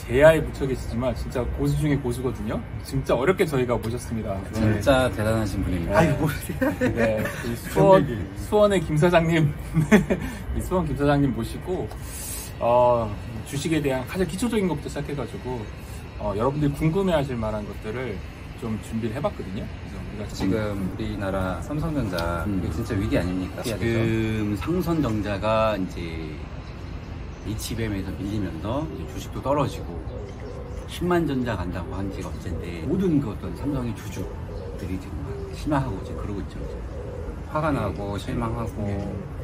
개야에 묻혀 계시지만 진짜 고수 중에 고수거든요. 진짜 어렵게 저희가 모셨습니다. 진짜 대단하신 분입니다. 아이고, 네, 수원의 김 사장님, 이 수원 김 사장님 모시고 주식에 대한 가장 기초적인 것부터 시작해가지고 여러분들이 궁금해하실 만한 것들을 좀 준비를 해봤거든요. 그래서 우리가 지금 우리나라 삼성전자 이게 진짜 위기 아닙니까? 지금 삼성전자가 이제 HBM에서 밀리면서 이제 주식도 떨어지고 10만 전자 간다고 한 지가 어쨌는데 모든 그 어떤 삼성의 주주들이 지금 막 실망하고 이제 그러고 있죠. 화가 나고 실망하고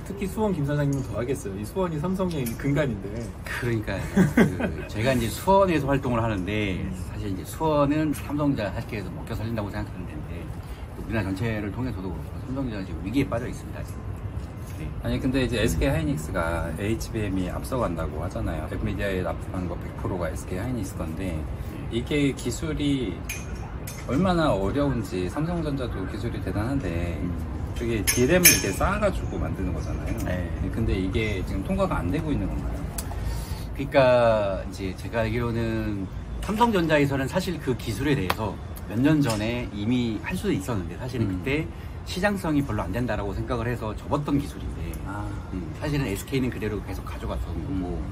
특히 수원 김 사장님은 더 하겠어요. 이 수원이 삼성의 근간인데. 그러니까 제가 이제 수원에서 활동을 하는데 사실 이제 수원은 삼성전자 사실에서 먹혀 살린다고 생각하는 데인데 우리나라 전체를 통해서도 삼성전자 지금 위기에 빠져 있습니다. 지금. 네. 아니 근데 이제 SK 하이닉스가 HBM이 앞서간다고 하잖아요. 엔비디아에 납품한 거 100%가 SK 하이닉스 건데 이게 기술이 얼마나 어려운지 삼성전자도 기술이 대단한데 그게 DRAM을 이렇게 쌓아가지고 만드는 거잖아요. 네. 근데 이게 지금 통과가 안 되고 있는 건가요? 그러니까 이제 제가 알기로는 삼성전자에서는 사실 그 기술에 대해서 몇 년 전에 이미 할 수도 있었는데 사실은 그때 시장성이 별로 안 된다라고 생각을 해서 접었던 기술인데 사실은 SK는 그대로 계속 가져갔던 거고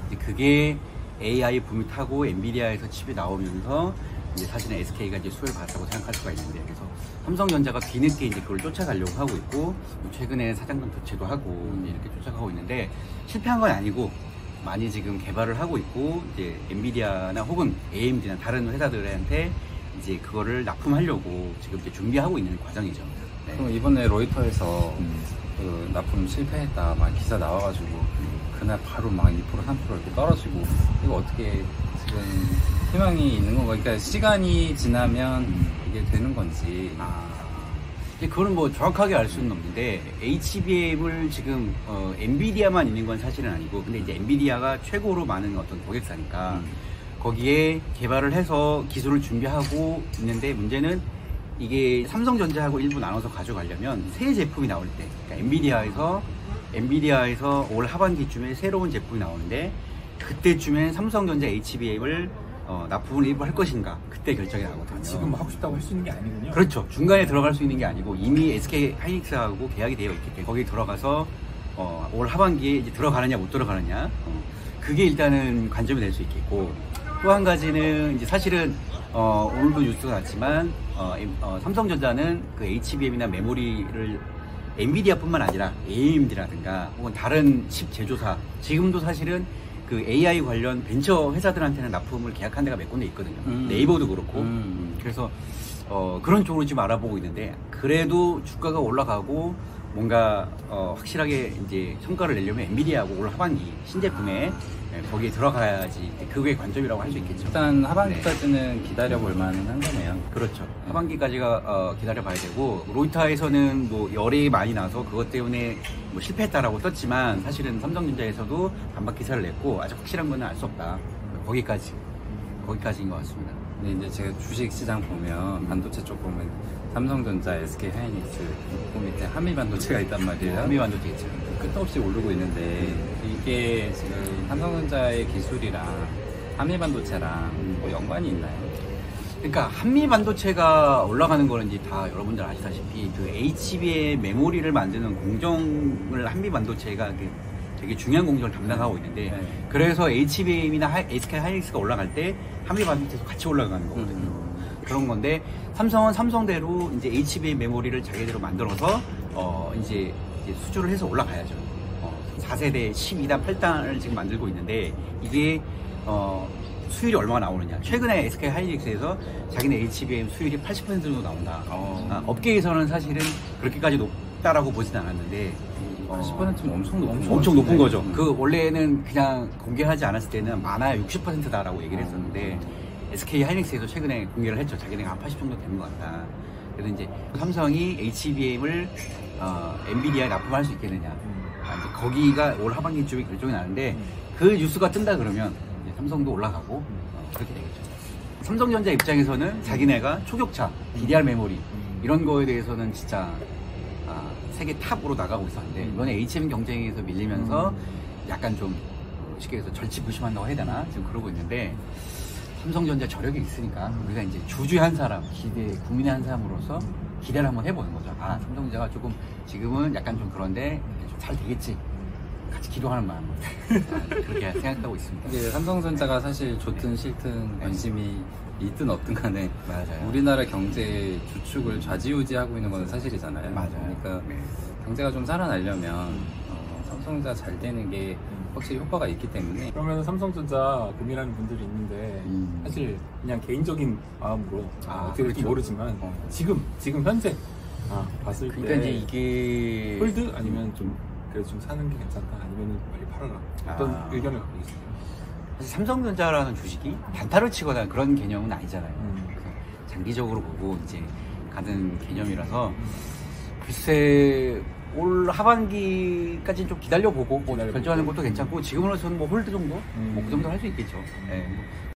이제 그게 AI 붐이 타고 엔비디아에서 칩이 나오면서 이제 사실은 SK가 이제 수혜를 받았다고 생각할 수가 있는데 그래서 삼성전자가 뒤늦게 이제 그걸 쫓아가려고 하고 있고 최근에 사장님 교체도 하고 이제 이렇게 쫓아가고 있는데 실패한 건 아니고 많이 지금 개발을 하고 있고 이제 엔비디아나 혹은 AMD나 다른 회사들한테 이제 그거를 납품하려고 지금 이제 준비하고 있는 과정이죠. 네. 그럼 이번에 로이터에서 그 납품 실패했다 막 기사 나와가지고 그날 바로 막 2% 3% 이렇게 떨어지고 이거 어떻게 지금 희망이 있는 건가? 그러니까 시간이 지나면 이게 되는 건지. 이제 그거는 뭐 정확하게 알 수는 없는데 HBM을 지금 엔비디아만 있는 건 사실은 아니고 근데 이제 엔비디아가 최고로 많은 어떤 고객사니까 거기에 개발을 해서 기술을 준비하고 있는데 문제는 이게 삼성전자하고 일부 나눠서 가져가려면 새 제품이 나올 때 그러니까 엔비디아에서 올 하반기쯤에 새로운 제품이 나오는데 그때쯤에 삼성전자 HBM을 납품을 일부 할 것인가 그때 결정이 나거든요. 지금 하고 싶다고 할 수 있는 게 아니군요. 그렇죠. 중간에 들어갈 수 있는 게 아니고 이미 SK 하이닉스하고 계약이 되어 있기 때문에 거기 들어가서 올 하반기에 이제 들어가느냐 못 들어가느냐 그게 일단은 관점이 될 수 있겠고 또 한 가지는 이제 사실은 오늘도 뉴스가 났지만 삼성전자는 그 HBM이나 메모리를 엔비디아뿐만 아니라 AMD라든가 혹은 다른 칩 제조사 지금도 사실은 그 AI 관련 벤처 회사들한테는 납품을 계약한 데가 몇 군데 있거든요. 네이버도 그렇고. 그래서 그런 쪽으로 지금 알아보고 있는데 그래도 주가가 올라가고 뭔가 확실하게 이제 성과를 내려면 엔비디아하고 올 하반기 신제품에 거기에 들어가야지 그게 관점이라고 할 수 있겠죠. 일단 하반기까지는 기다려볼 만은 한 거네요. 그렇죠. 하반기까지가 기다려봐야 되고 로이터에서는 뭐 열이 많이 나서 그것 때문에 뭐 실패했다라고 떴지만 사실은 삼성전자에서도 반박 기사를 냈고 아직 확실한 건 알 수 없다. 거기까지인 것 같습니다. 근데 이제 제가 주식 시장 보면 반도체 쪽 보면 삼성전자, SK 하이닉스 그 밑에 한미반도체가 있단 말이에요. 한미반도체 있죠. 끝없이 오르고 있는데 이게 지금 삼성전자의 기술이랑 한미반도체랑 뭐 연관이 있나요? 그러니까 한미반도체가 올라가는 거는 이제 다 여러분들 아시다시피 그 HBM 메모리를 만드는 공정을 한미반도체가 되게 중요한 공정을 담당하고 있는데 그래서 HBM이나 SK 하이닉스가 올라갈 때 한미반도체에서 같이 올라가는 거거든요. 그런 건데 삼성은 삼성대로 이제 HBM 메모리를 자기대로 만들어서 이제 수주를 해서 올라가야죠. 4세대 12단 8단을 지금 만들고 있는데 이게 수율이 얼마나 나오느냐. 최근에 SK 하이닉스에서 자기네 HBM 수율이 80% 정도 나온다. 업계에서는 사실은 그렇게까지 높다라고 보진 않았는데 80%면 엄청 높은 거죠. 그 원래는 그냥 공개하지 않았을 때는 많아야 60%다라고 얘기를 했었는데 SK 하이닉스에서 최근에 공개를 했죠. 자기네가 한 80 정도 되는 것 같다. 그래서 이제 삼성이 HBM을 엔비디아에 납품할 수 있겠느냐. 이제 거기가 올 하반기쯤에 결정이 나는데 그 뉴스가 뜬다 그러면 이제 삼성도 올라가고 그렇게 되겠죠. 삼성전자 입장에서는 자기네가 초격차, DDR 메모리 이런 거에 대해서는 진짜 세계 탑으로 나가고 있었는데 이번에 HBM 경쟁에서 밀리면서 약간 좀 쉽게 해서 절치부심한다고 해야 되나? 지금 그러고 있는데, 삼성전자 저력이 있으니까 우리가 이제 주주의 한 사람, 국민의 한 사람으로서 기대를 한번 해보는 거죠. 아, 삼성전자가 조금 지금은 약간 좀 그런데 좀 잘 되겠지. 같이 기도하는 마음으로 그렇게 생각하고 있습니다. 이게 삼성전자가 사실 좋든 싫든 관심이 있든 없든 간에 맞아요. 우리나라 경제 주축을 좌지우지하고 있는 건 사실이잖아요. 맞아요. 그러니까 네. 경제가 좀 살아나려면 삼성전자 잘 되는 게 확실히 효과가 있기 때문에. 그러면 삼성전자 고민하는 분들이 있는데 사실 그냥 개인적인 마음으로 어떻게 될지 그렇죠. 모르지만 지금 현재 봤을 그러니까 때 이제 이게 홀드 아니면 좀 그래도 좀 사는 게 괜찮다 아니면 빨리 팔아라 어떤 의견을 갖고 있어요? 사실 삼성전자라는 주식이 단타를 치거나 그런 개념은 아니잖아요. 그래서 장기적으로 보고 이제 가는 개념이라서 글쎄 올 하반기까지는 좀 기다려보고 뭐 결정하는 것도 괜찮고 지금으로서는 뭐 홀드 정도? 뭐 그 정도 할 수 있겠죠. 네.